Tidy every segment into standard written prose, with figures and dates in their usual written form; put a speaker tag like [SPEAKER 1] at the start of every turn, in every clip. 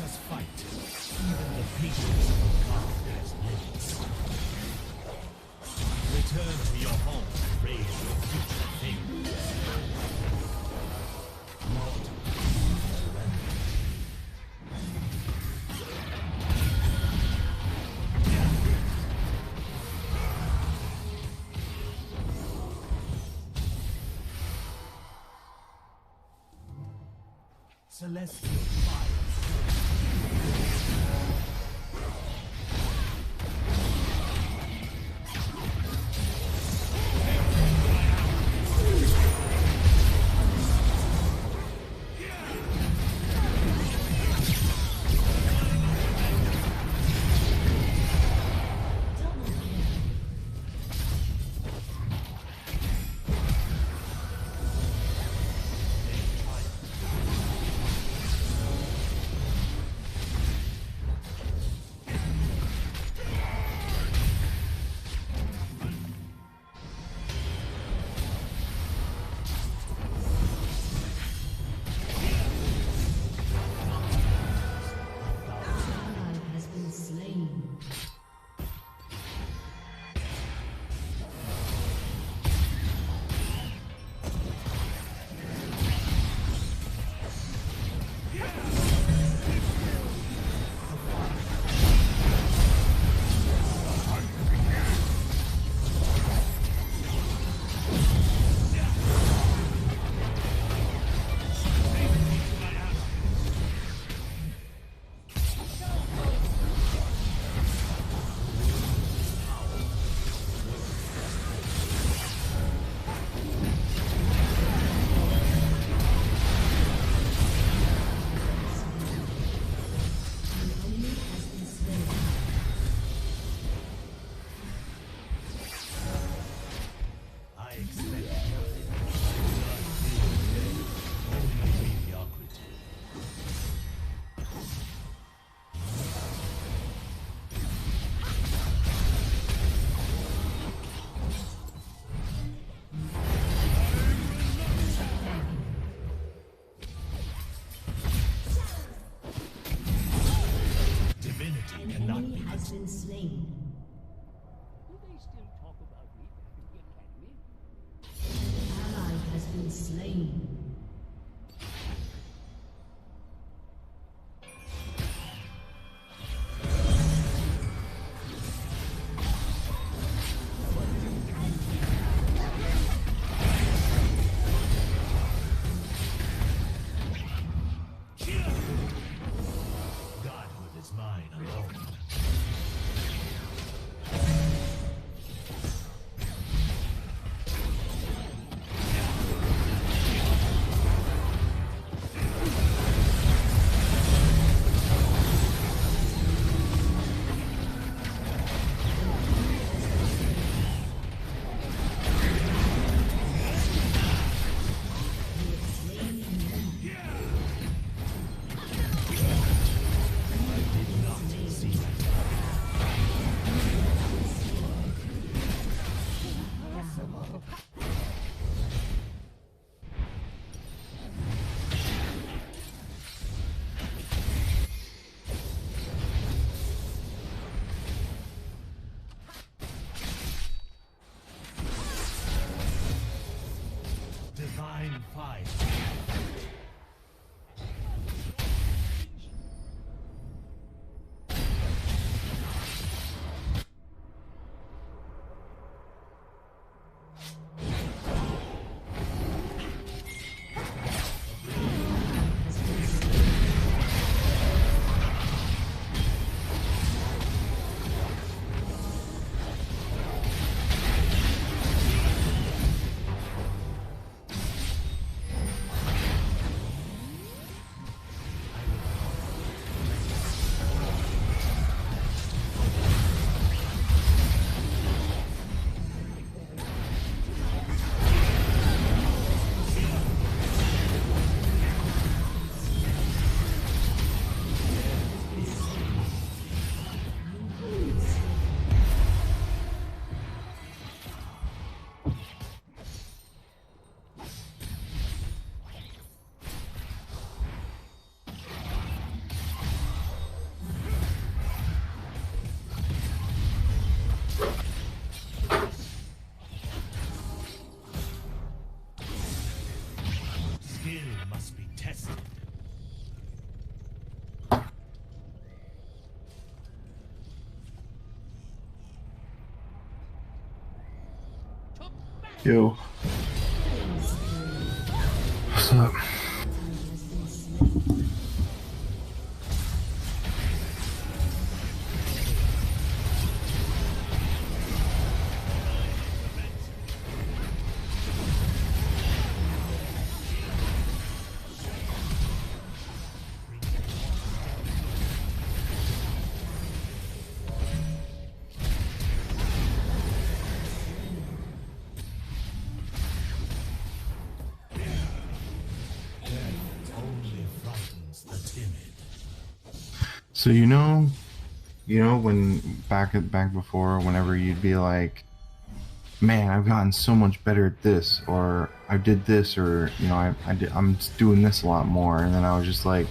[SPEAKER 1] must fight. Even the patience of a god has limits. Return to your home and raise your future failures. Not surrender. Celestial fire.
[SPEAKER 2] Been slain.
[SPEAKER 3] Do they still talk about me back in the academy?
[SPEAKER 2] An ally has been slain.
[SPEAKER 1] Godhood is mine alone. I did not see that.
[SPEAKER 4] Yo. What's up?
[SPEAKER 1] Only frightens the timid.
[SPEAKER 4] So when back before, whenever you'd be like, man, I've gotten so much better at this, or I did this, or I'm just doing this a lot more, and then I was just like,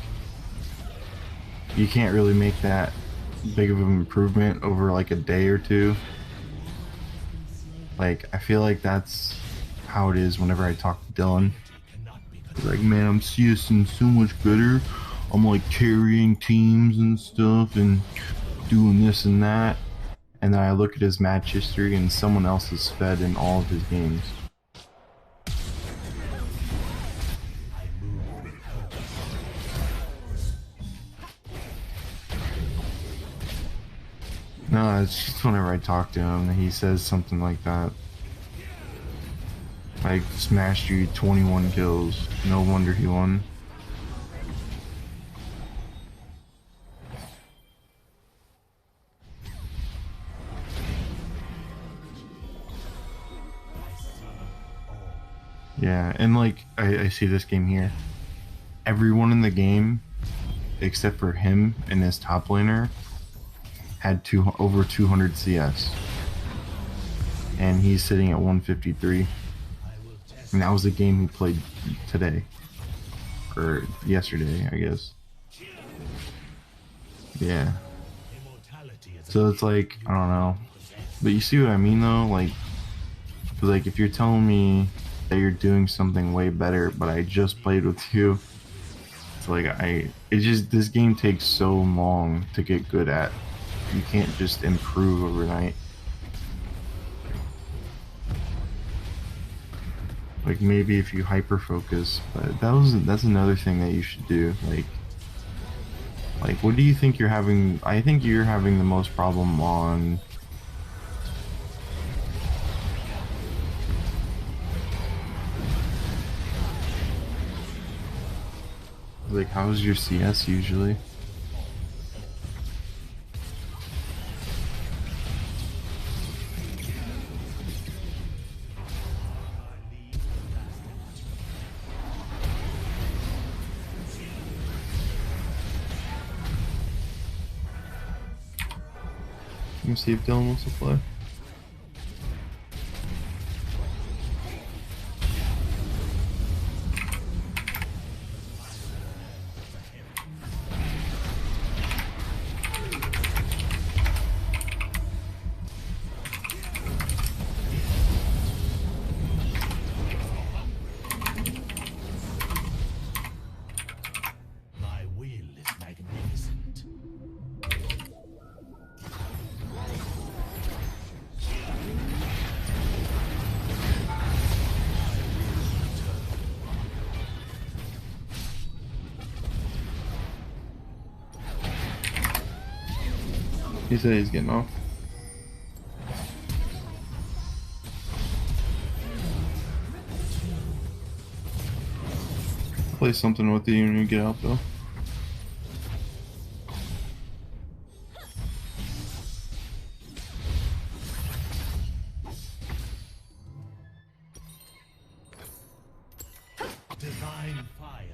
[SPEAKER 4] you can't really make that big of an improvement over like a day or two. Like, I feel like that's how it is whenever I talk to Dylan. He's like, man, I'm CSing so much better. I'm like carrying teams and stuff and doing this and that. And then I look at his match history and someone else is fed in all of his games. No, it's just whenever I talk to him, he says something like that. Like, smashed you 21 kills. No wonder he won. Yeah, and like, I see this game here. Everyone in the game, except for him and his top laner, had over 200 CS. And he's sitting at 153. And that was the game he played today. Or yesterday, I guess. Yeah. So it's like, I don't know. But you see what I mean though? Like if you're telling me that you're doing something way better, but I just played with you, it's like this game takes so long to get good at. You can't just improve overnight. Like maybe if you hyper focus, but that's another thing that you should do. Like what do you think you're having? I think you're having the most problem on. Like how's your CS usually? Let me see if Dylan wants to play.
[SPEAKER 1] My will is magnificent.
[SPEAKER 4] He said he's getting off. Play something with you when you get out though.
[SPEAKER 1] Divine fire.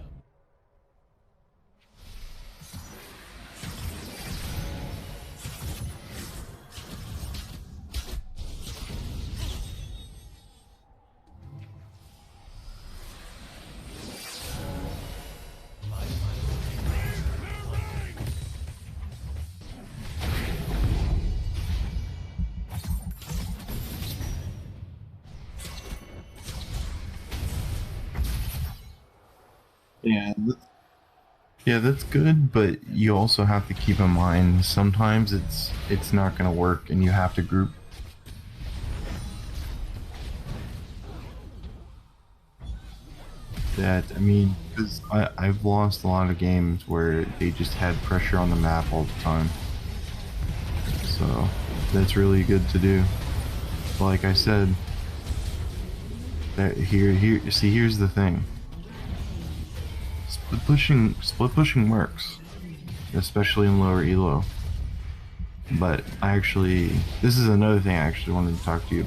[SPEAKER 4] Yeah, that's good, but you also have to keep in mind sometimes it's not gonna work and you have to group. that. I mean, because I've lost a lot of games where they just had pressure on the map all the time. So that's really good to do. But like I said, that here's the thing. Split pushing works, especially in lower elo. But this is another thing I actually wanted to talk to you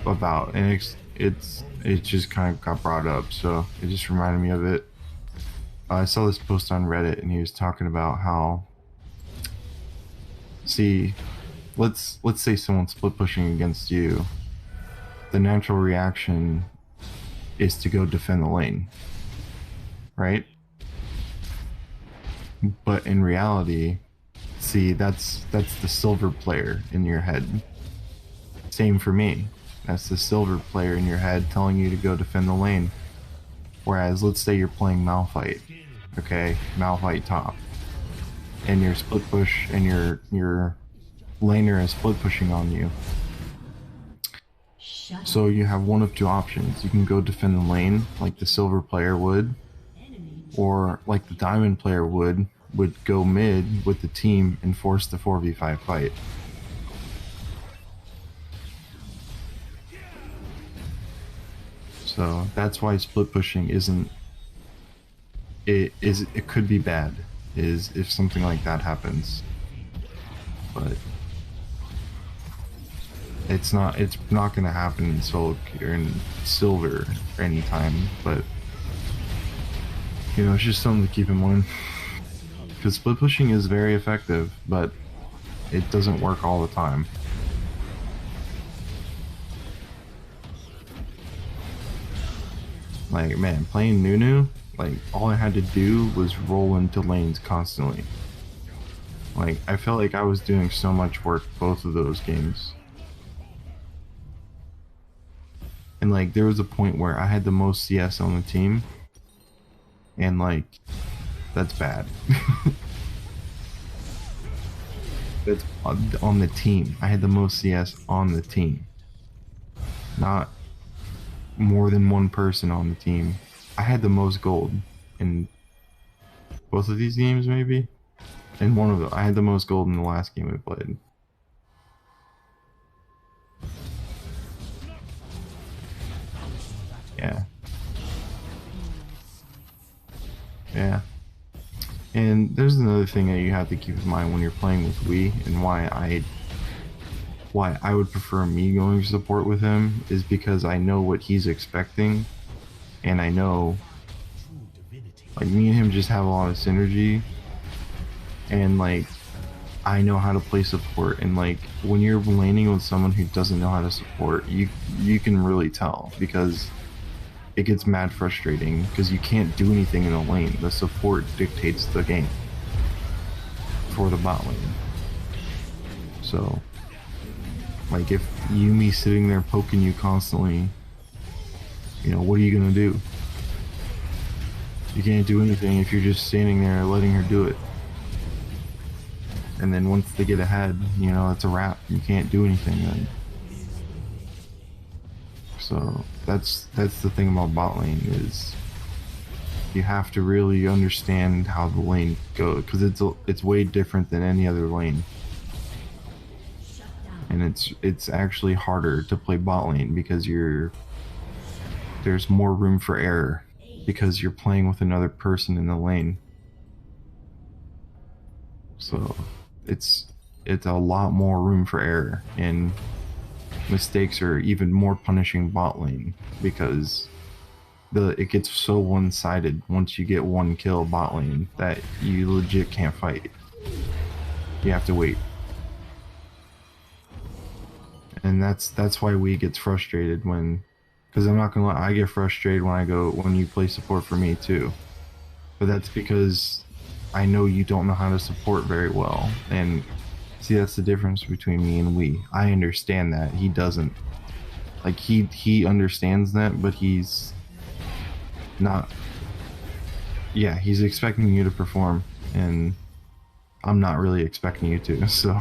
[SPEAKER 4] about, and it just kind of got brought up, so it just reminded me of it. I saw this post on Reddit, and he was talking about how, see, let's say someone's split pushing against you. The natural reaction is to go defend the lane, right? But in reality, see, that's the silver player in your head. Same for me. That's the silver player in your head telling you to go defend the lane. Whereas, let's say you're playing Malphite, okay, Malphite top, and your split push and your laner is split pushing on you.
[SPEAKER 2] Shut
[SPEAKER 4] So you have one of two options. You can go defend the lane like the silver player would, or like the diamond player would go mid with the team and force the 4v5 fight. So that's why split pushing isn't, it could be bad is if something like that happens, but it's not going to happen in Soul or in Silver anytime. But you know, it's just something to keep in mind, because split pushing is very effective, but it doesn't work all the time. Like, man, playing Nunu, like, all I had to do was roll into lanes constantly. Like, I felt like I was doing so much work both of those games. And like, there was a point where I had the most CS on the team, and like, that's bad. That's on the team. I had the most CS on the team, not more than one person on the team. I had the most gold in both of these games, maybe. In one of them, I had the most gold in the last game we played. Yeah. Yeah. And there's another thing that you have to keep in mind when you're playing with Wii, and why I would prefer me going support with him, is because I know what he's expecting, and I know, like, me and him just have a lot of synergy, and like, I know how to play support. And like, when you're laning with someone who doesn't know how to support, you can really tell, because it gets mad frustrating because you can't do anything in the lane. The support dictates the game for the bot lane. So like, if Yumi's sitting there poking you constantly, you know, what are you gonna do? You can't do anything if you're just standing there letting her do it. And then once they get ahead, you know, it's a wrap. You can't do anything then. So that's the thing about bot lane, is you have to really understand how the lane goes, because it's way different than any other lane. And it's actually harder to play bot lane because there's more room for error, because you're playing with another person in the lane. So it's a lot more room for error, and mistakes are even more punishing bot lane, because it gets so one-sided once you get one kill bot lane that you legit can't fight. You have to wait. And that's why we gets frustrated when, because I'm not gonna lie, I get frustrated when you play support for me too. But that's because I know you don't know how to support very well. And see, that's the difference between me and Wii. I understand that. He doesn't. Like, he understands that, but he's not. Yeah, he's expecting you to perform, and I'm not really expecting you to, so.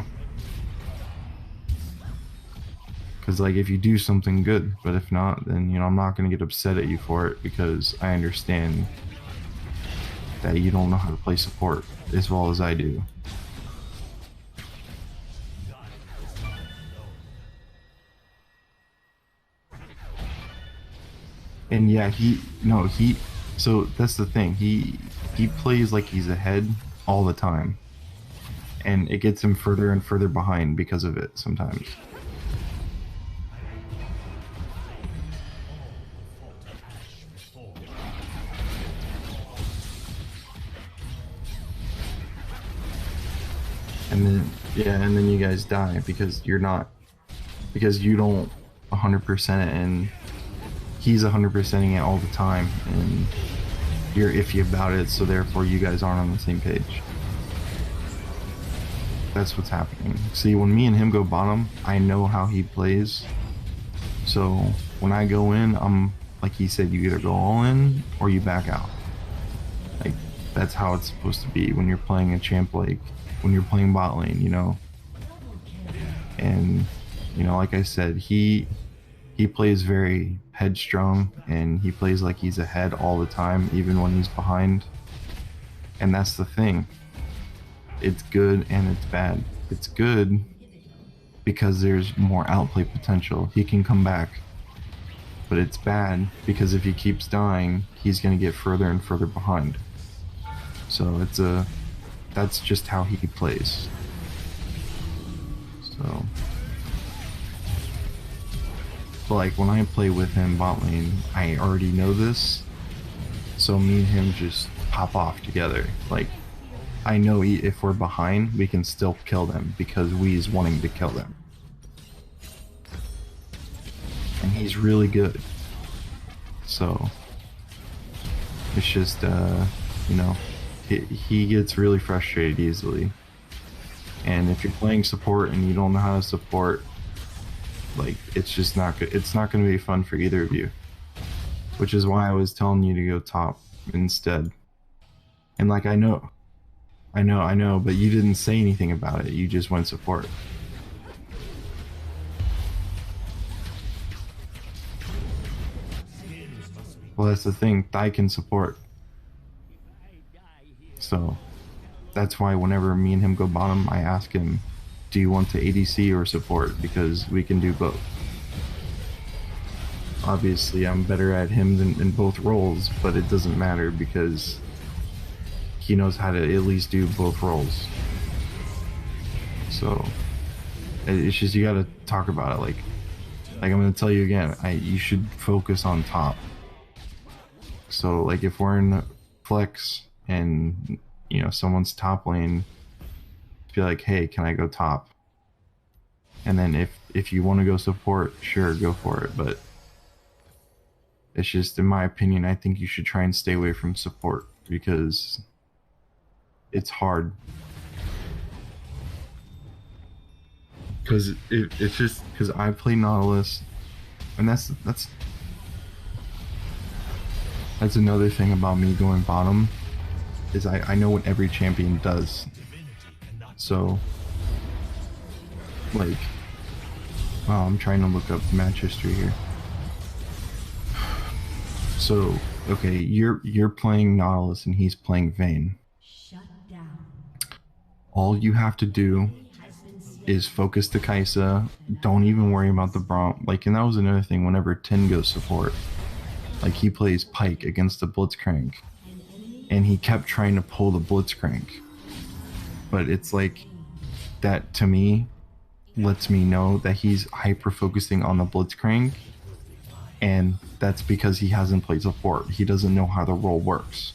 [SPEAKER 4] Because like if you do something good, but if not, then I'm not gonna get upset at you for it because I understand that you don't know how to play support as well as I do. And yeah, so that's the thing. He plays like he's ahead all the time. And it gets him further and further behind because of it sometimes. And then and then you guys die because you don't 100% it, and he's 100%ing it all the time, and you're iffy about it, so therefore you guys aren't on the same page. That's what's happening. See, when me and him go bottom, I know how he plays. So when I go in, I'm like he said, you either go all in or you back out. Like that's how it's supposed to be when you're playing a champ, like when you're playing bot lane, And like I said, he plays very headstrong, and he plays like he's ahead all the time, even when he's behind. And that's the thing. It's good and it's bad. It's good because there's more outplay potential. He can come back. But it's bad because if he keeps dying, he's going to get further and further behind. So that's just how he plays. So, but like when I play with him bot lane, I already know this. So me and him just pop off together. Like, I know if we're behind, we can still kill them because Wee's wanting to kill them. And he's really good. So, it's just, he gets really frustrated easily. And if you're playing support and you don't know how to support, like, it's just not good. It's not going to be fun for either of you. Which is why I was telling you to go top instead. And like, I know, but you didn't say anything about it. You just went support. Well, that's the thing. Thai can support. So, that's why whenever me and him go bottom, I ask him, do you want to ADC or support? Because we can do both. Obviously, I'm better at him than in both roles, but it doesn't matter because he knows how to at least do both roles. So it's just, you gotta talk about it. Like I'm gonna tell you again, you should focus on top. So like if we're in flex and someone's top lane, be like, hey, can I go top? And then if you want to go support, sure, go for it. But it's just, in my opinion, I think you should try and stay away from support because it's hard. Because it's just because I play Nautilus, and that's another thing about me going bottom, is I know what every champion does. So like, wow, I'm trying to look up match history here. So okay, you're playing Nautilus and he's playing Vayne.
[SPEAKER 2] Shut down.
[SPEAKER 4] All you have to do is focus the Kai'Sa. Don't even worry about the Braum. Like, and that was another thing. Whenever Tin goes support, like he plays Pyke against the Blitzcrank, and he kept trying to pull the Blitzcrank. But it's like, that to me lets me know that he's hyper focusing on the Blitzcrank, and that's because he hasn't played support. He doesn't know how the role works.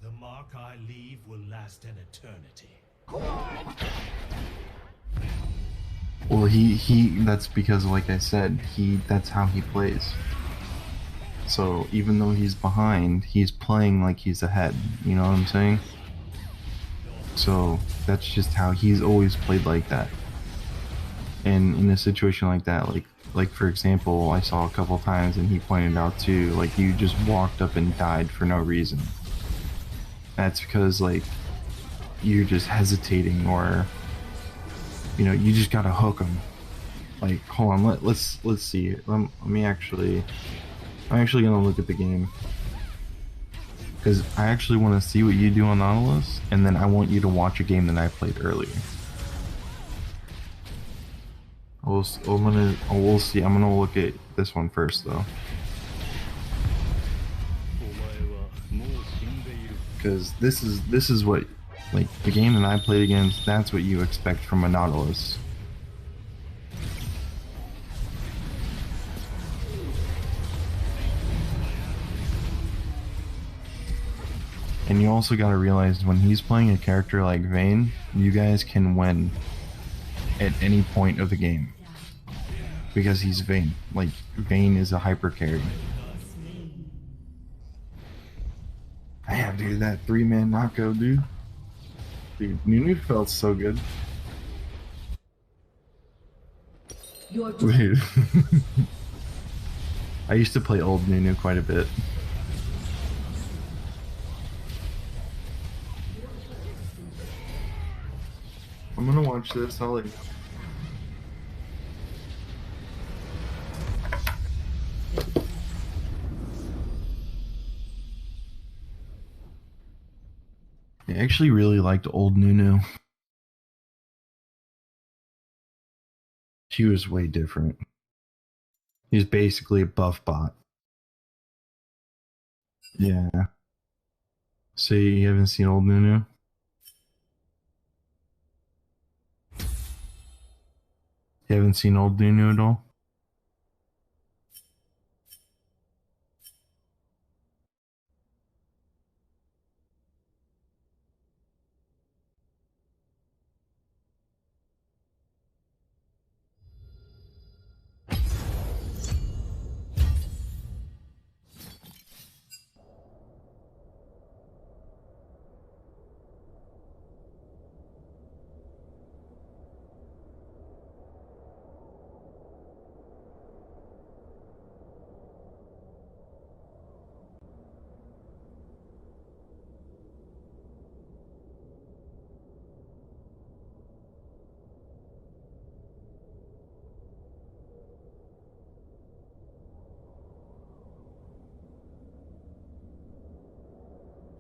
[SPEAKER 1] The mark I leave will last an eternity.
[SPEAKER 4] Well, that's because, like I said, that's how he plays. So even though he's behind, he's playing like he's ahead. You know what I'm saying? So that's just how he's always played like that. And in a situation like that, like for example, I saw a couple times and he pointed out too, like you just walked up and died for no reason. That's because like you're just hesitating, or you know, you just gotta hook him. Like, hold on, let's see. Let me actually, I'm actually gonna look at the game because I actually want to see what you do on Nautilus, and then I want you to watch a game that I played earlier. We'll see. I'm gonna look at this one first though, because this is what, like, the game that I played against. That's what you expect from a Nautilus. And you also gotta realize when he's playing a character like Vayne, you guys can win at any point of the game. Because he's Vayne. Like, Vayne is a hyper carry. Damn, dude, that 3-man knockout, dude. Dude, Nunu felt so good. Wait. I used to play old Nunu quite a bit. I'm gonna watch this, I'll let you know. I actually really liked old Nunu. She was way different. He's basically a buff bot. Yeah. So you haven't seen old Nunu? You haven't seen old Nunu at all?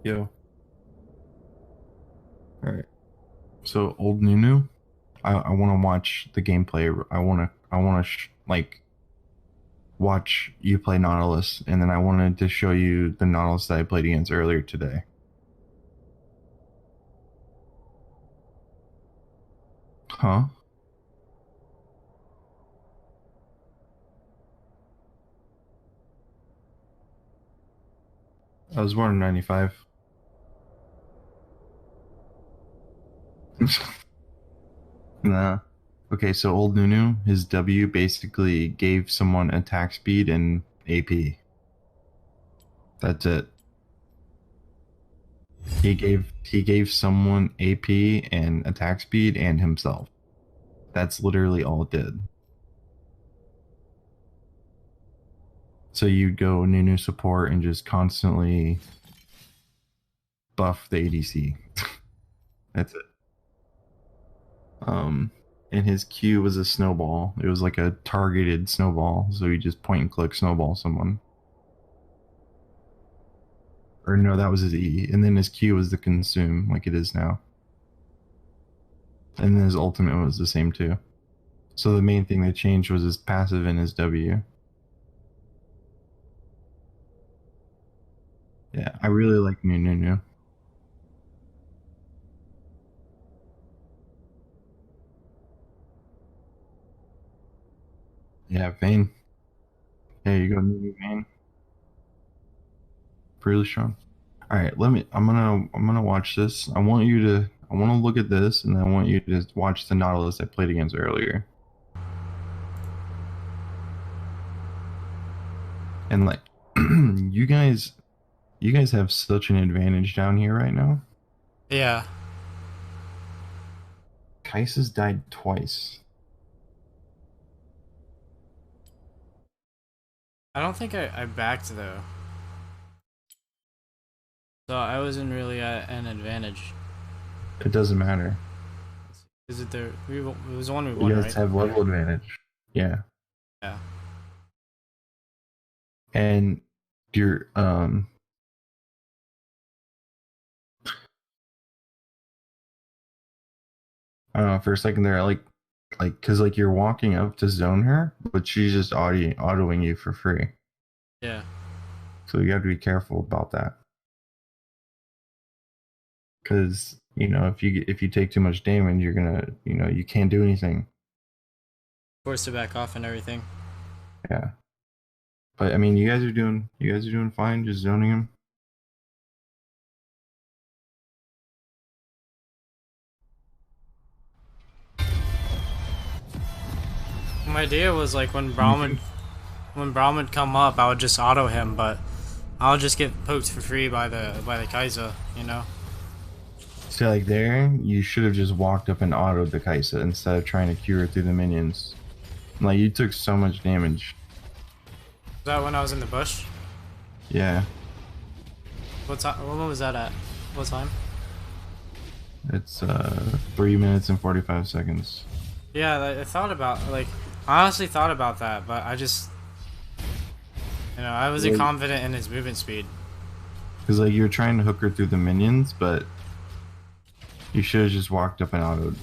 [SPEAKER 4] Yo. Alright. So old Nunu, I want to watch the gameplay. I want to like watch you play Nautilus, and then I wanted to show you the Nautilus that I played against earlier today. Huh? I was born in 95. Nah. Okay, so old Nunu, his W basically gave someone attack speed and AP. That's it. He gave someone AP and attack speed and himself. That's literally all it did. So you'd go Nunu support and just constantly buff the ADC. That's it. And his Q was a snowball. It was like a targeted snowball, so you just point and click snowball someone. Or no, that was his E. And then his Q was the consume, like it is now. And then his ultimate was the same too. So the main thing that changed was his passive and his W. Yeah, I really like Nunu. Yeah, Vayne. Yeah, you go Nunu Vayne. Really strong. All right, I'm gonna watch this. I want to look at this, and I want you to watch the Nautilus I played against earlier. And like you guys have such an advantage down here right now.
[SPEAKER 5] Yeah.
[SPEAKER 4] Kai'Sa's died twice.
[SPEAKER 5] I don't think I backed though. So I wasn't really at an advantage.
[SPEAKER 4] It doesn't matter.
[SPEAKER 5] Is it the it was the one we
[SPEAKER 4] You
[SPEAKER 5] won,
[SPEAKER 4] guys
[SPEAKER 5] right?
[SPEAKER 4] have level advantage. Yeah.
[SPEAKER 5] Yeah.
[SPEAKER 4] And you're I don't know, for a second there, cause like you're walking up to zone her, but she's just autoing you for free.
[SPEAKER 5] Yeah.
[SPEAKER 4] So you have to be careful about that. Cause you know if you take too much damage, you're gonna you can't do anything.
[SPEAKER 5] Forced to back off and everything.
[SPEAKER 4] Yeah. But I mean, you guys are doing fine, just zoning him.
[SPEAKER 5] My idea was like when Braum would come up, I would just auto him, but I'll just get poked for free by the Kai'Sa, you know?
[SPEAKER 4] So like there, you should have just walked up and autoed the Kai'Sa instead of trying to cure it through the minions. Like you took so much damage.
[SPEAKER 5] Was that when I was in the bush?
[SPEAKER 4] Yeah.
[SPEAKER 5] What was that at? What time?
[SPEAKER 4] It's 3 minutes and 45 seconds.
[SPEAKER 5] Yeah, I thought about, like, I honestly thought about that, but I just, I wasn't
[SPEAKER 4] Well,
[SPEAKER 5] confident in his movement speed.
[SPEAKER 4] Because like you were trying to hook her through the minions, but you should have just walked up and autoed.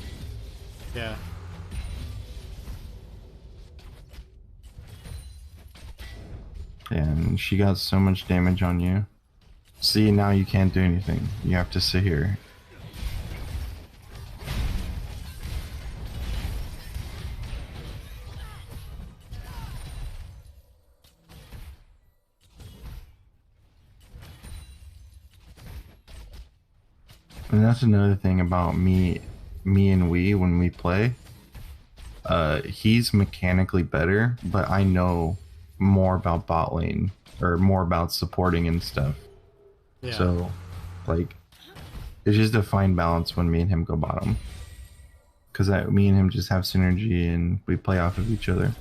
[SPEAKER 5] Yeah.
[SPEAKER 4] And she got so much damage on you. See, now you can't do anything. You have to sit here. And that's another thing about me and we when we play. He's mechanically better, but I know more about bot lane or more about supporting and stuff.
[SPEAKER 5] Yeah.
[SPEAKER 4] So, like, it's just a fine balance when me and him go bottom. Because me and him just have synergy and we play off of each other.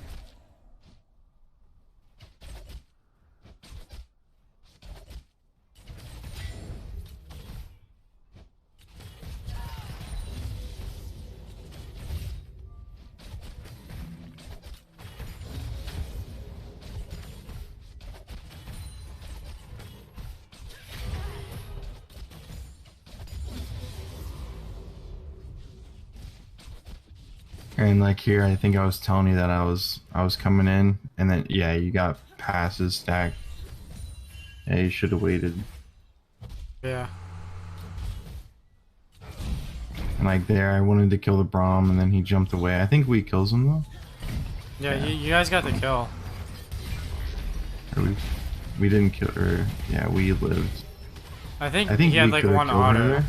[SPEAKER 4] And like here, I think I was telling you that I was coming in, and then yeah, you got passes stacked. Yeah, you should have waited.
[SPEAKER 5] Yeah.
[SPEAKER 4] And like there, I wanted to kill the Braum, and then he jumped away. I think we kills him though.
[SPEAKER 5] Yeah, you guys got the kill.
[SPEAKER 4] Or we didn't kill her. Yeah, we lived.
[SPEAKER 5] I think
[SPEAKER 4] I think
[SPEAKER 5] he had
[SPEAKER 4] we
[SPEAKER 5] like
[SPEAKER 4] could've
[SPEAKER 5] one
[SPEAKER 4] killed her
[SPEAKER 5] auto.
[SPEAKER 4] there,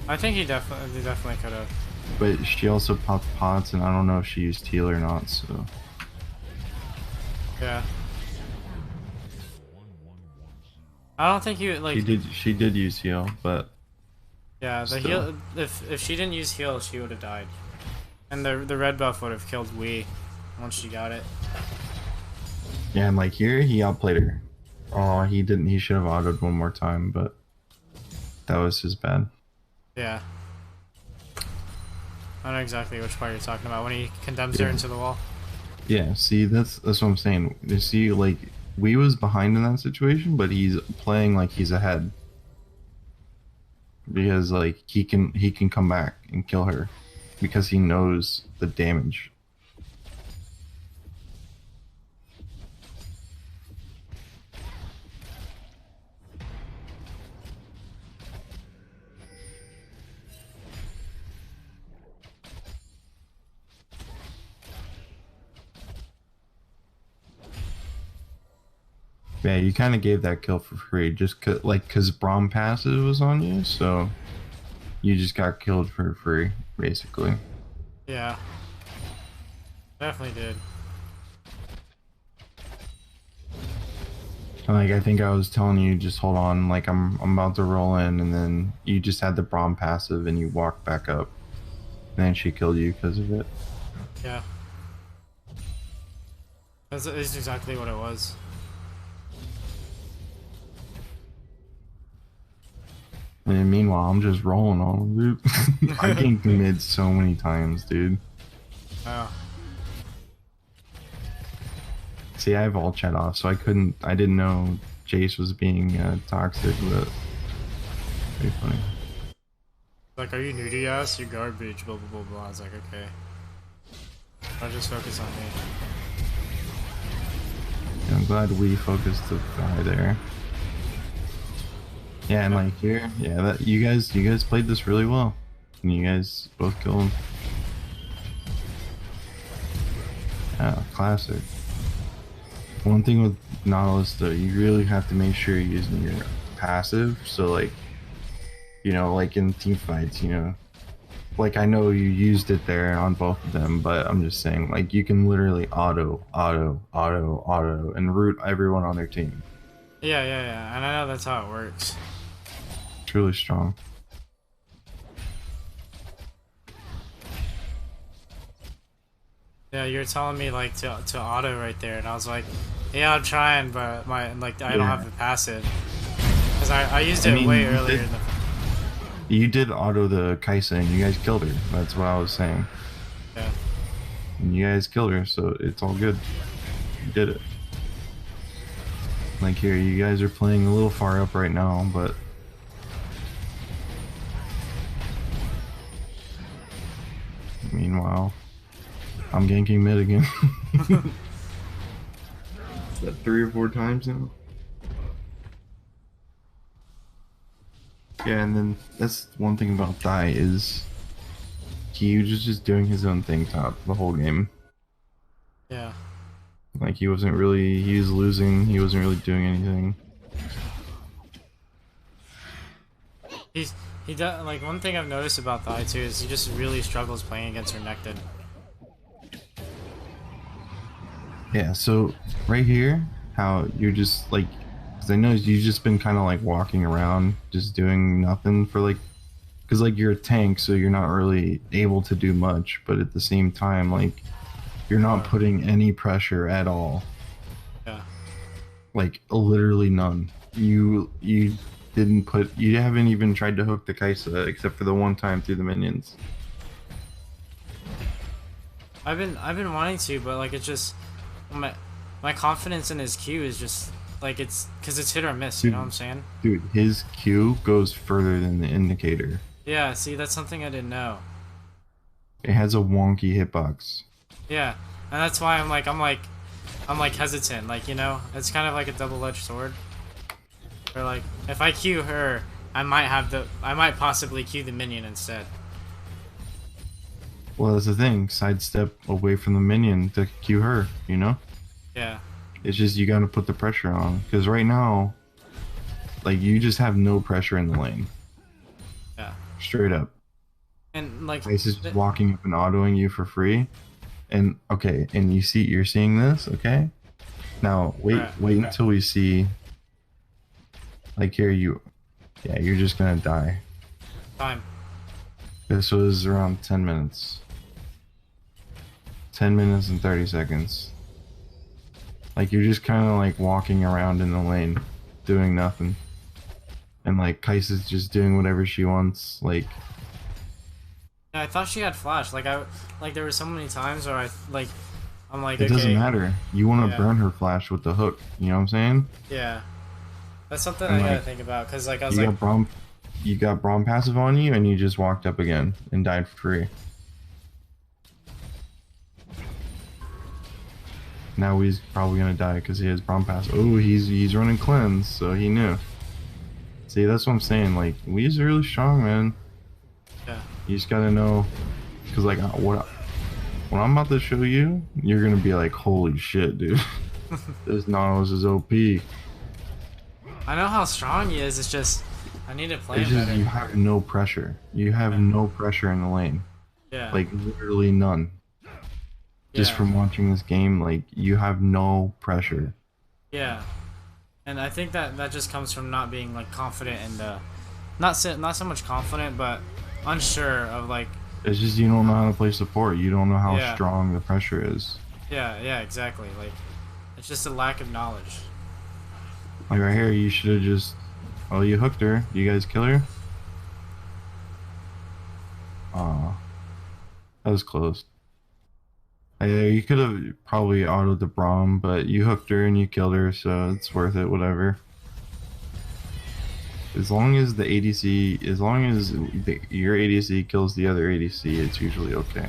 [SPEAKER 5] I think he definitely could have.
[SPEAKER 4] but she also popped pots, and I don't know if she used heal or not. So
[SPEAKER 5] Yeah. I don't think you like.
[SPEAKER 4] she did use heal, but
[SPEAKER 5] Yeah, the
[SPEAKER 4] still.
[SPEAKER 5] heal. If she didn't use heal, she would have died, and the red buff would have killed Wii once she got it.
[SPEAKER 4] yeah, and like here, he outplayed her. Oh, he didn't. He should have autoed one more time, but that was his bad.
[SPEAKER 5] Yeah. I know exactly which part you're talking about when he condemns her
[SPEAKER 4] Yeah.
[SPEAKER 5] into the wall.
[SPEAKER 4] Yeah, see, that's what I'm saying. You see, like, we was behind in that situation, but he's playing like he's ahead. Because like he can come back and kill her because he knows the damage. Yeah, you kind of gave that kill for free, just cause Braum passive was on you, so you just got killed for free, basically.
[SPEAKER 5] Yeah. Definitely did.
[SPEAKER 4] And, like, I think I was telling you, just hold on, like I'm about to roll in, and then you just had the Braum passive and you walked back up. And then she killed you because of it.
[SPEAKER 5] Yeah. That's exactly what it was.
[SPEAKER 4] And meanwhile, I'm just rolling on them, dude. I ganked mid so many times, dude.
[SPEAKER 5] Oh.
[SPEAKER 4] See, I have all chat off, so I didn't know Jace was being toxic, but pretty funny.
[SPEAKER 5] Like, are you new to us? You're garbage, blah blah blah blah. I was like, okay. I'll just focus on me.
[SPEAKER 4] Yeah, I'm glad we focused the guy there. Yeah, and like here, yeah, that you guys played this really well, and you guys both killed him. Yeah, classic. One thing with Nautilus though, you really have to make sure you're using your passive. So like, you know, like in team fights, you know, like I know you used it there on both of them, but I'm just saying, like you can literally auto, and root everyone on their team.
[SPEAKER 5] Yeah, and I know that's how it works.
[SPEAKER 4] It's really strong.
[SPEAKER 5] Yeah, you're telling me like to auto right there, and I was like, yeah, I'm trying, but I don't have the passive because I used it way earlier.
[SPEAKER 4] You did auto the Kaisa, and you guys killed her. That's what I was saying.
[SPEAKER 5] Yeah.
[SPEAKER 4] And you guys killed her, so it's all good. You did it. Like here, you guys are playing a little far up right now, but meanwhile, I'm ganking mid again. Is that 3 or 4 times now? Yeah, and then that's one thing about Dai is he was just doing his own thing top the whole game.
[SPEAKER 5] Yeah.
[SPEAKER 4] Like he was losing, he wasn't really doing anything.
[SPEAKER 5] He does, like, one thing I've noticed about Thai too is he just really struggles playing against Renekton.
[SPEAKER 4] Yeah, so right here, how you're just like, because I know you've just been kind of like walking around, just doing nothing for like, because like you're a tank, so you're not really able to do much, but at the same time, like, you're not putting any pressure at all.
[SPEAKER 5] Yeah.
[SPEAKER 4] Like, literally none. You haven't even tried to hook the Kaisa, except for the one time through the minions.
[SPEAKER 5] I've been wanting to, but like it's just my confidence in his Q is just like it's because it's hit or miss. You know what I'm saying?
[SPEAKER 4] Dude, his Q goes further than the indicator.
[SPEAKER 5] Yeah. See, that's something I didn't know.
[SPEAKER 4] It has a wonky hitbox.
[SPEAKER 5] Yeah, and that's why I'm like hesitant. Like, you know, it's kind of like a double-edged sword. Or like if I Q her, I might possibly Q the minion instead.
[SPEAKER 4] Well, that's the thing. Sidestep away from the minion to Q her, you know?
[SPEAKER 5] Yeah.
[SPEAKER 4] It's just you gotta put the pressure on. Because right now, like, you just have no pressure in the lane.
[SPEAKER 5] Yeah.
[SPEAKER 4] Straight up.
[SPEAKER 5] And like
[SPEAKER 4] Ice is just walking up and autoing you for free. And, okay, and you're seeing this, okay? Now, wait until we see... Like, here, you're just gonna die.
[SPEAKER 5] time.
[SPEAKER 4] This was around 10 minutes. 10 minutes and 30 seconds. Like, you're just kind of like walking around in the lane, doing nothing. And like, Kaisa's just doing whatever she wants, like...
[SPEAKER 5] Yeah, I thought she had flash. Like there were so many times where I'm like,
[SPEAKER 4] It
[SPEAKER 5] okay.
[SPEAKER 4] doesn't matter. You want to
[SPEAKER 5] Yeah.
[SPEAKER 4] burn her flash with the hook, you know what I'm saying?
[SPEAKER 5] Yeah. That's something
[SPEAKER 4] And
[SPEAKER 5] I gotta
[SPEAKER 4] like,
[SPEAKER 5] think about, cause like I was
[SPEAKER 4] You
[SPEAKER 5] like,
[SPEAKER 4] got Braum passive on you, and you just walked up again and died for free. Now he's probably gonna die because he has Braum passive. Oh, he's running cleanse, so he knew. See, that's what I'm saying. Like, Wee's really strong, man.
[SPEAKER 5] yeah,
[SPEAKER 4] You just gotta know, because like what I'm about to show you, you're gonna be like, holy shit, dude. This Nautilus is OP.
[SPEAKER 5] I know how strong he is. It's just I need to play
[SPEAKER 4] It's
[SPEAKER 5] him
[SPEAKER 4] just
[SPEAKER 5] better.
[SPEAKER 4] you have no pressure. You have no pressure in the lane.
[SPEAKER 5] Yeah.
[SPEAKER 4] Like, literally none. Just
[SPEAKER 5] Yeah.
[SPEAKER 4] from watching this game, like, you have no pressure.
[SPEAKER 5] Yeah. And I think that just comes from not being like confident and not so much confident, but unsure of like.
[SPEAKER 4] It's just you don't know how to play support. You don't know how
[SPEAKER 5] Yeah.
[SPEAKER 4] strong the pressure is.
[SPEAKER 5] Yeah, exactly. Like, it's just a lack of knowledge.
[SPEAKER 4] Like right here, you should have just. Oh, you hooked her. You guys kill her? Aw. That was close. You could have probably autoed the Braum, but you hooked her and you killed her, so it's worth it, whatever. As long as the ADC, as long as your ADC kills the other ADC, it's usually okay.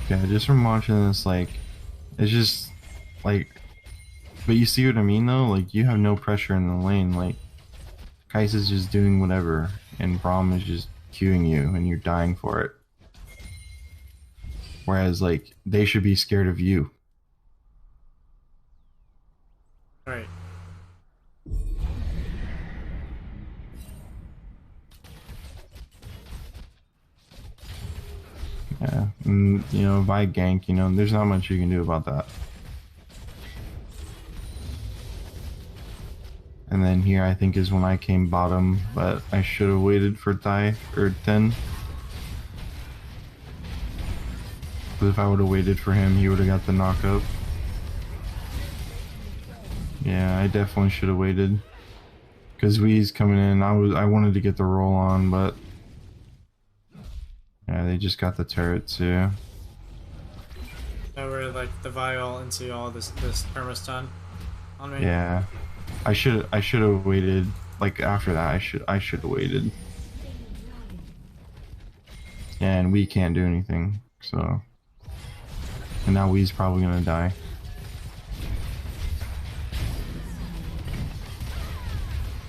[SPEAKER 4] Yeah, just from watching this, like, it's just, like, but you see what I mean, though? Like, you have no pressure in the lane, like, Kai'Sa's just doing whatever, and Braum is just queuing you, and you're dying for it. Whereas, like, they should be scared of you.
[SPEAKER 5] Right.
[SPEAKER 4] Yeah, and, you know, by gank, you know, there's not much you can do about that. And then here, I think, is when I came bottom, but I should have waited for Tai, or Ten. But if I would have waited for him, he would have got the knockup. Yeah, I definitely should have waited. Because Wee's coming in, I wanted to get the roll on, but... Yeah, they just got the turrets, yeah.
[SPEAKER 5] Now we're like the vial into all this permastun on me.
[SPEAKER 4] Yeah. I should have waited. Like after that, I should have waited. And we can't do anything, so. And now Wee's probably gonna die.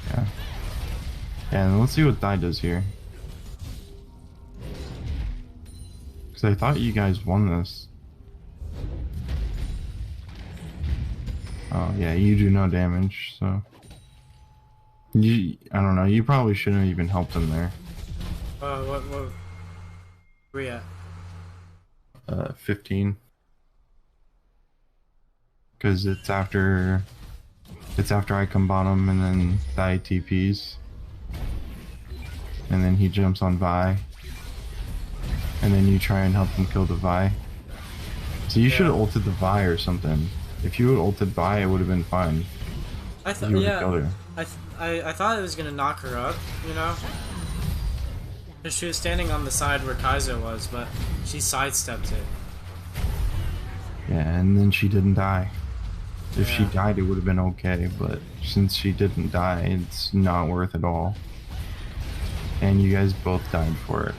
[SPEAKER 4] Yeah. Yeah, and let's see what Thai does here. Cause I thought you guys won this. Oh yeah, you do no damage, so I don't know, you probably shouldn't have even helped him there.
[SPEAKER 5] What where we at?
[SPEAKER 4] 15. Cause it's after I come bottom and then Thai TPs. And then he jumps on Vi. And then you try and help him kill the Vi. So you should have ulted the Vi or something. If you had ulted Vi, it would have been fine.
[SPEAKER 5] I thought,
[SPEAKER 4] You would've
[SPEAKER 5] yeah,
[SPEAKER 4] killed her.
[SPEAKER 5] I thought it was gonna knock her up, you know? Because she was standing on the side where Kai'Sa was, but she sidestepped it.
[SPEAKER 4] Yeah, and then she didn't die. If she
[SPEAKER 5] Yeah.
[SPEAKER 4] died, it would have been okay, but since she didn't die, it's not worth it all. And you guys both died for it.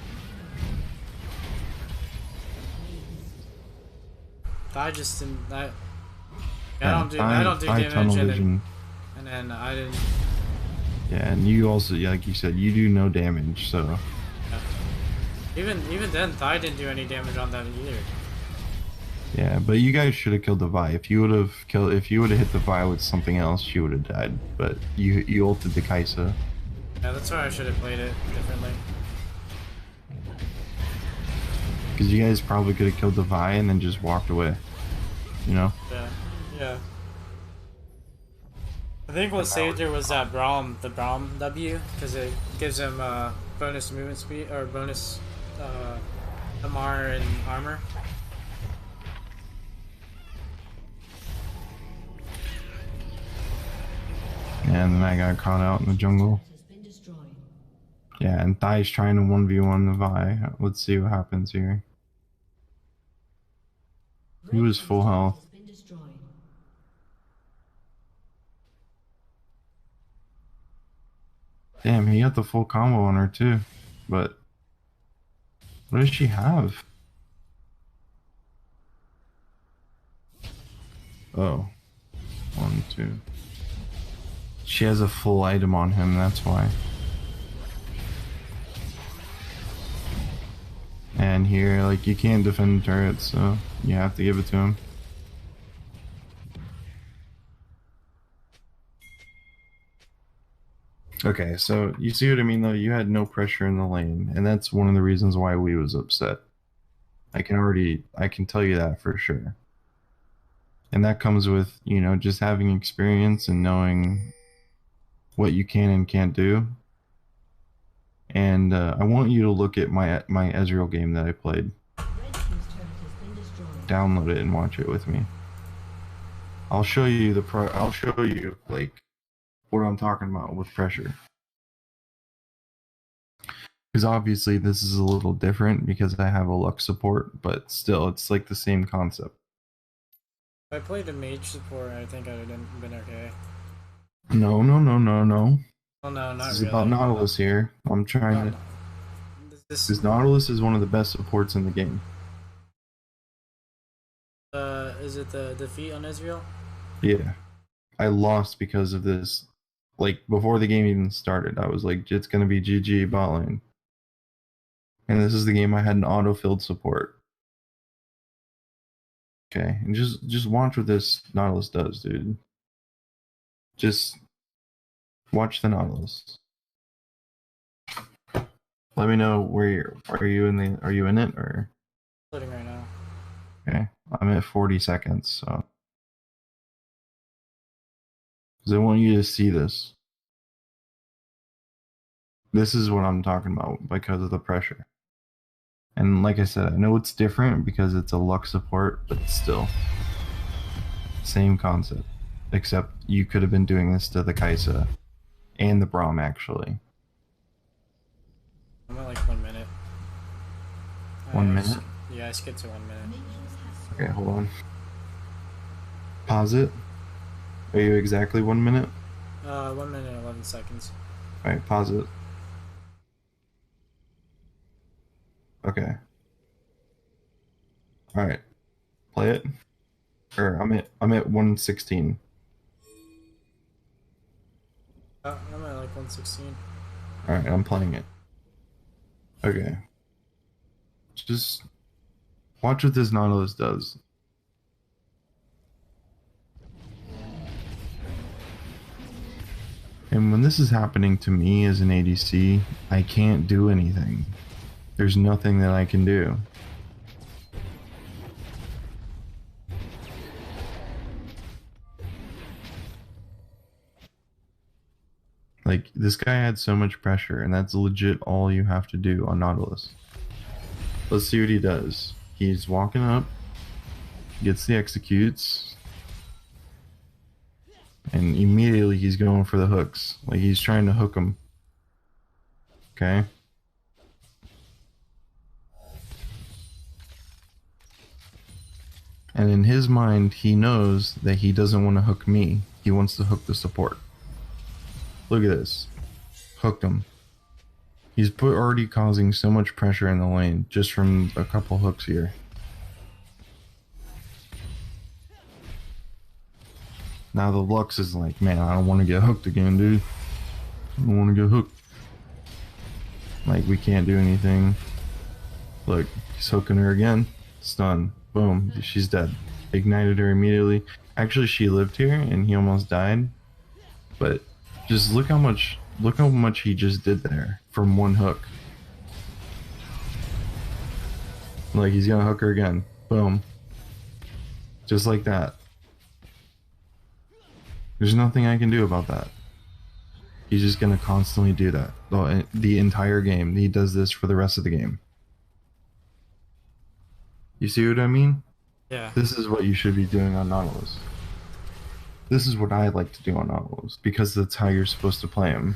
[SPEAKER 5] I just didn't. I
[SPEAKER 4] Yeah,
[SPEAKER 5] don't do damage,
[SPEAKER 4] tunnel
[SPEAKER 5] and
[SPEAKER 4] vision.
[SPEAKER 5] then I didn't.
[SPEAKER 4] Yeah, and you also, yeah, like you said, you do no damage, so.
[SPEAKER 5] Even then, Thai didn't do any damage on that either.
[SPEAKER 4] Yeah, but you guys should have killed the Vi. If you would have hit the Vi with something else, she would have died. But you ulted the Kai'Sa.
[SPEAKER 5] Yeah, that's why I should have played it differently.
[SPEAKER 4] Because you guys probably could have killed the Vi and then just walked away. You know?
[SPEAKER 5] Yeah. I think what saved her was that Braum, the Braum W, because it gives him bonus movement speed or bonus MR and armor.
[SPEAKER 4] And then I got caught out in the jungle.
[SPEAKER 2] Has been destroyed.
[SPEAKER 4] Yeah, and Thai's trying to 1v1 the Vi. Let's see what happens here. He was full health.
[SPEAKER 2] Has been destroyed.
[SPEAKER 4] Damn, he got the full combo on her too. But what does she have? Oh. 1, 2. She has a full item on him, that's why. And here, like, you can't defend the turret, so you have to give it to him. Okay, so you see what I mean though? You had no pressure in the lane, and that's one of the reasons why we was upset. I can tell you that for sure. And that comes with, you know, just having experience and knowing what you can and can't do. And I want you to look at my Ezreal game that I played.
[SPEAKER 2] Red team's turret has been destroyed.
[SPEAKER 4] Download it and watch it with me. I'll show you I'll show you like what I'm talking about with pressure. Because obviously this is a little different because I have a Lux support, but still it's like the same concept.
[SPEAKER 5] If I played a mage support, I think I would have been okay.
[SPEAKER 4] No.
[SPEAKER 5] Oh no, not
[SPEAKER 4] This is
[SPEAKER 5] really.
[SPEAKER 4] about Nautilus here. I'm trying
[SPEAKER 5] Oh,
[SPEAKER 4] to.
[SPEAKER 5] no.
[SPEAKER 4] Because Nautilus is one of the best supports in the game.
[SPEAKER 5] Is it the defeat on Israel?
[SPEAKER 4] Yeah. I lost because of this. Like, before the game even started, I was like, it's going to be GG bot lane. And this is the game I had an auto-filled support. Okay, and just watch what this Nautilus does, dude. Just watch the Nautilus. Let me know where are you in it or
[SPEAKER 5] Loading right now.
[SPEAKER 4] okay. I'm at 40 seconds, so because I want you to see this. This is what I'm talking about because of the pressure. And like I said, I know it's different because it's a Lux support, but still same concept. Except you could have been doing this to the Kaisa and the Braum actually.
[SPEAKER 5] I'm at like 1 minute.
[SPEAKER 4] 1 minute?
[SPEAKER 5] Yeah, I skipped to 1 minute.
[SPEAKER 2] Minions have
[SPEAKER 4] Okay, hold on. Pause it. Are you exactly 1 minute?
[SPEAKER 5] 1 minute 11 seconds.
[SPEAKER 4] Alright, pause it. Okay. Alright. Play it. Or I'm at 116.
[SPEAKER 5] I'm at like 116.
[SPEAKER 4] Alright, I'm playing it. Okay. Just watch what this Nautilus does. And when this is happening to me as an ADC, I can't do anything. There's nothing that I can do. Like, this guy had so much pressure, and that's legit all you have to do on Nautilus. Let's see what he does. He's walking up, gets the executes, and immediately he's going for the hooks. Like, he's trying to hook him. Okay? And in his mind, he knows that he doesn't want to hook me. He wants to hook the support. Look at this. Hooked him. He's already causing so much pressure in the lane just from a couple hooks here. Now the Lux is like, man, I don't want to get hooked again, dude. I don't want to get hooked. Like, we can't do anything. Look, he's hooking her again. Stun. Boom. She's dead. Ignited her immediately. Actually, she lived here and he almost died. But just look how much he just did there from one hook. Like, he's gonna hook her again. Boom. Just like that. There's nothing I can do about that. He's just gonna constantly do that. The entire game. He does this for the rest of the game. You see what I mean?
[SPEAKER 5] Yeah.
[SPEAKER 4] This is what you should be doing on Nautilus. This is what I like to do on Nautilus, because that's how you're supposed to play him.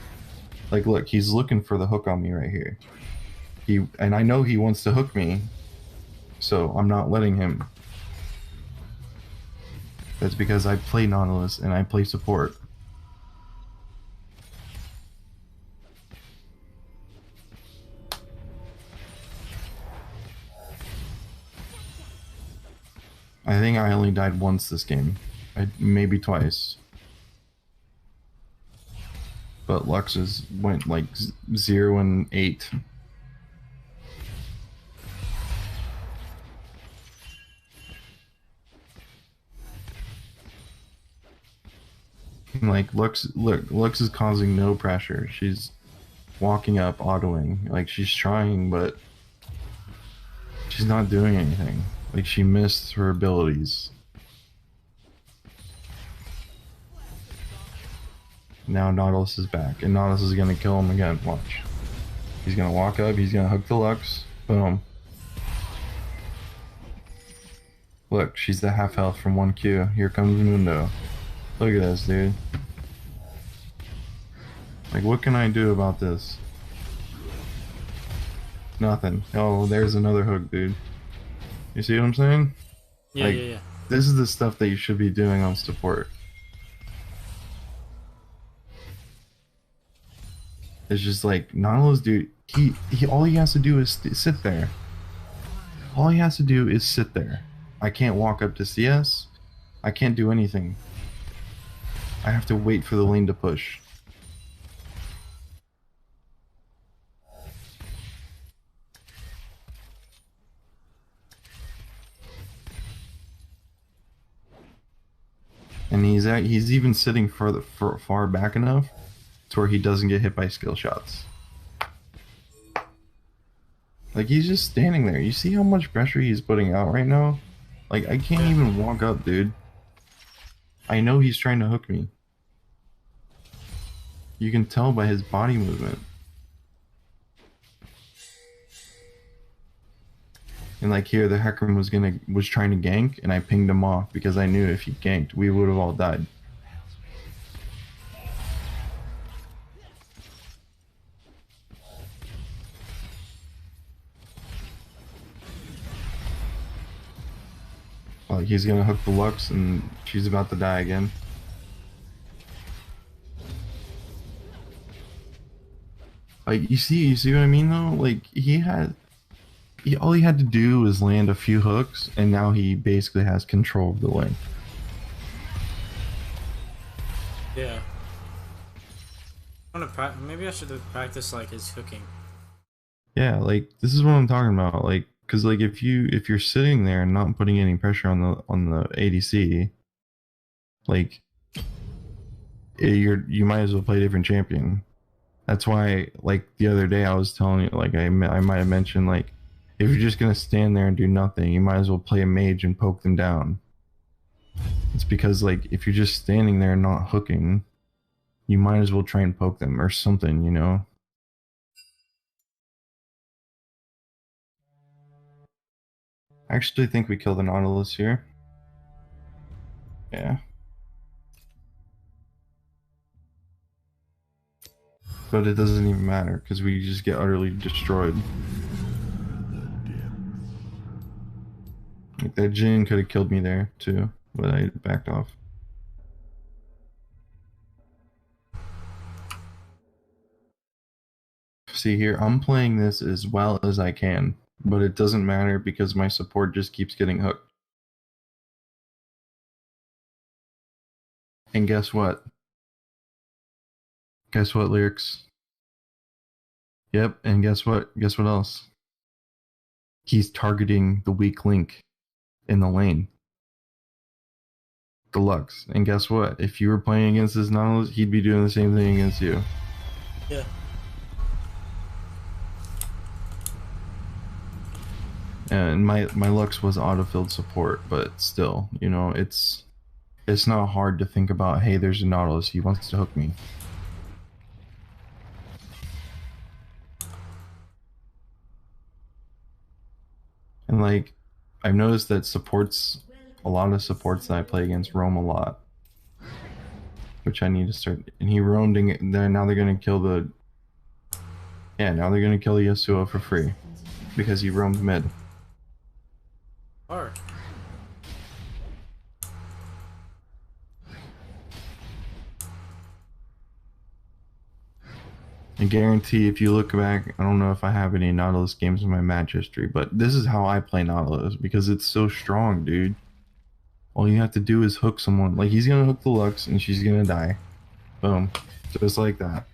[SPEAKER 4] Like, look, he's looking for the hook on me right here. And I know he wants to hook me, so I'm not letting him. That's because I play Nautilus and I play support. I think I only died once this game. Maybe twice. But Lux's went like 0 and 8. Like Lux is causing no pressure. She's walking up, autoing. Like she's trying, but she's not doing anything. Like she missed her abilities. Now Nautilus is back, and Nautilus is gonna kill him again. Watch. He's gonna walk up. He's gonna hook the Lux. Boom. Look, she's the half health from 1Q. Here comes Mundo. Look at this, dude. Like, what can I do about this? Nothing. Oh, there's another hook, dude. You see what I'm saying?
[SPEAKER 5] Yeah,
[SPEAKER 4] Like,
[SPEAKER 5] yeah.
[SPEAKER 4] This is the stuff that you should be doing on support. It's just like, Nautilus, dude, he all he has to do is sit there. All he has to do is sit there. I can't walk up to CS. I can't do anything. I have to wait for the lane to push. And he's even sitting far back enough to where he doesn't get hit by skill shots. Like, he's just standing there. You see how much pressure he's putting out right now? Like, I can't even walk up, dude. I know he's trying to hook me. You can tell by his body movement. And like here, the Hecarim was trying to gank, and I pinged him off because I knew if he ganked, we would have all died. Like he's gonna hook the Lux, and she's about to die again. Like you see what I mean though? Like all he had to do was land a few hooks, and now he basically has control of the lane.
[SPEAKER 5] Yeah. Maybe I should have practiced like his hooking.
[SPEAKER 4] Yeah, like this is what I'm talking about. Like, cause like if you're sitting there and not putting any pressure on the ADC, like you might as well play a different champion. That's why, like the other day, I was telling you, like I might have mentioned, like if you're just gonna stand there and do nothing, you might as well play a mage and poke them down. It's because like if you're just standing there and not hooking, you might as well try and poke them or something, you know. I actually think we kill the Nautilus here. Yeah. But it doesn't even matter because we just get utterly destroyed. Like that Jhin could have killed me there too, but I backed off. See here, I'm playing this as well as I can, but it doesn't matter because my support just keeps getting hooked. And guess what? Guess what, Lyrics? Yep, and guess what? Guess what else? He's targeting the weak link in the lane. The Lux. And guess what? If you were playing against this Nautilus, he'd be doing the same thing against you.
[SPEAKER 5] Yeah.
[SPEAKER 4] And my Lux was autofilled support, but still, you know, it's not hard to think about, hey, there's a Nautilus, he wants to hook me. And like, I've noticed that a lot of supports that I play against roam a lot. Which I need to start, and he roamed in there, now they're gonna kill the... Yeah, now they're gonna kill the Yasuo for free. Because he roamed mid.
[SPEAKER 5] Hard.
[SPEAKER 4] I guarantee if you look back, I don't know if I have any Nautilus games in my match history, but this is how I play Nautilus because it's so strong, dude. All you have to do is hook someone. Like, he's gonna hook the Lux and she's gonna die. Boom. Just like that.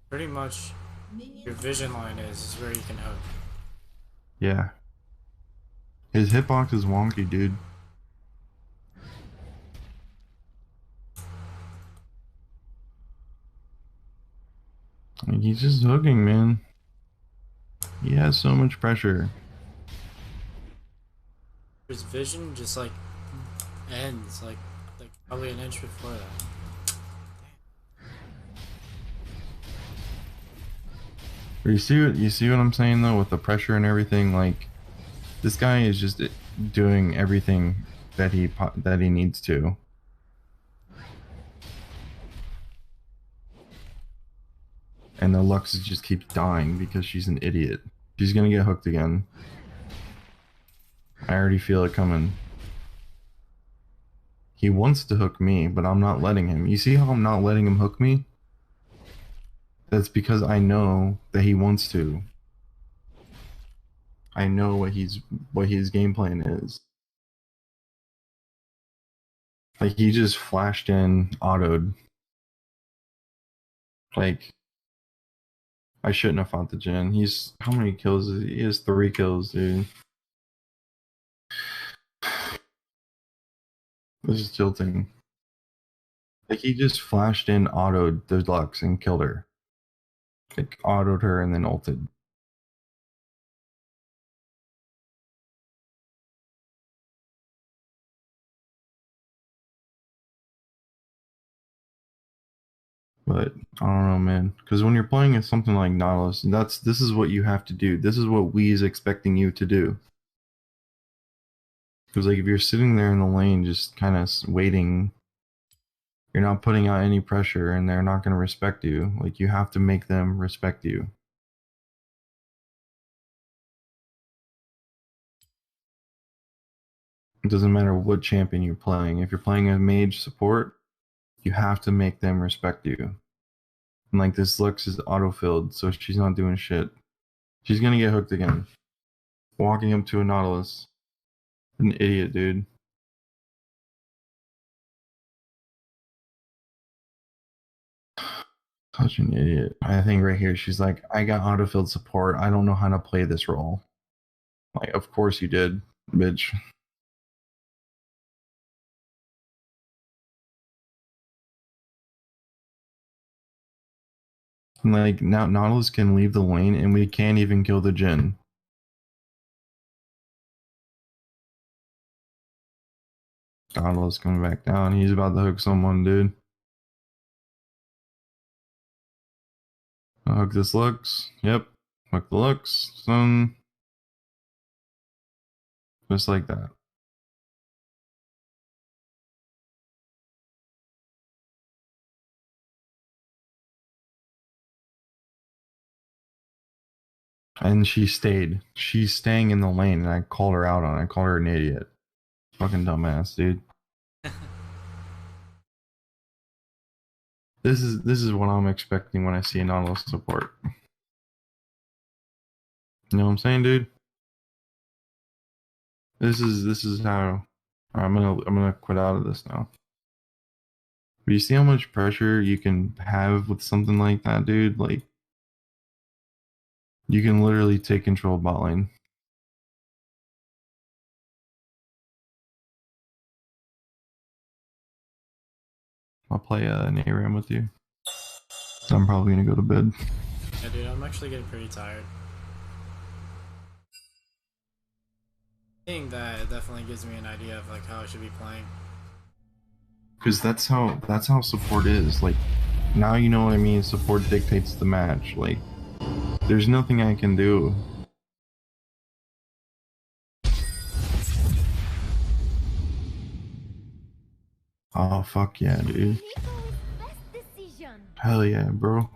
[SPEAKER 5] Pretty much your vision line is where you can hook.
[SPEAKER 4] Yeah. His hitbox is wonky, dude. Like, he's just hooking, man. He has so much pressure.
[SPEAKER 5] His vision just like ends like probably an inch before that.
[SPEAKER 4] You see what I'm saying though, with the pressure and everything. Like, this guy is just doing everything that he needs to. And the Lux just keeps dying because she's an idiot. She's gonna get hooked again. I already feel it coming. He wants to hook me, but I'm not letting him. You see how I'm not letting him hook me? That's because I know that he wants to. I know what his game plan is. Like, he just flashed in, autoed. Like, I shouldn't have fought the Jhin. He's, how many kills is he? He has 3 kills, dude. This is tilting. Like, he just flashed in, autoed the Lux and killed her. Like, autoed her and then ulted. But I don't know, man. Because when you're playing at something like Nautilus, this is what you have to do. This is what we is expecting you to do. Because like, if you're sitting there in the lane just kind of waiting, you're not putting out any pressure, and they're not going to respect you. Like, you have to make them respect you. It doesn't matter what champion you're playing. If you're playing a mage support, you have to make them respect you. And like, this Lux is auto-filled, so she's not doing shit. She's gonna get hooked again. Walking up to a Nautilus. An idiot, dude. Such an idiot. I think right here, she's like, I got auto-filled support. I don't know how to play this role. Like, of course you did, bitch. Like, now Nautilus can leave the lane and we can't even kill the Jhin. Nautilus coming back down. He's about to hook someone, dude. I'll hook this Lux. Yep. Hook the Lux. Just like that. And she stayed. She's staying in the lane, and I called her out on it. I called her an idiot. Fucking dumbass, dude. This is what I'm expecting when I see a Nautilus support. You know what I'm saying, dude? This is how I'm gonna quit out of this now. But you see how much pressure you can have with something like that, dude? Like, you can literally take control of bot lane. I'll play an ARAM with you. I'm probably gonna go to bed.
[SPEAKER 5] Yeah, dude, I'm actually getting pretty tired. I think that definitely gives me an idea of like how I should be playing.
[SPEAKER 4] Because that's how support is. Like, now you know what I mean. Support dictates the match. Like, there's nothing I can do. Oh fuck yeah, dude. Hell yeah, bro.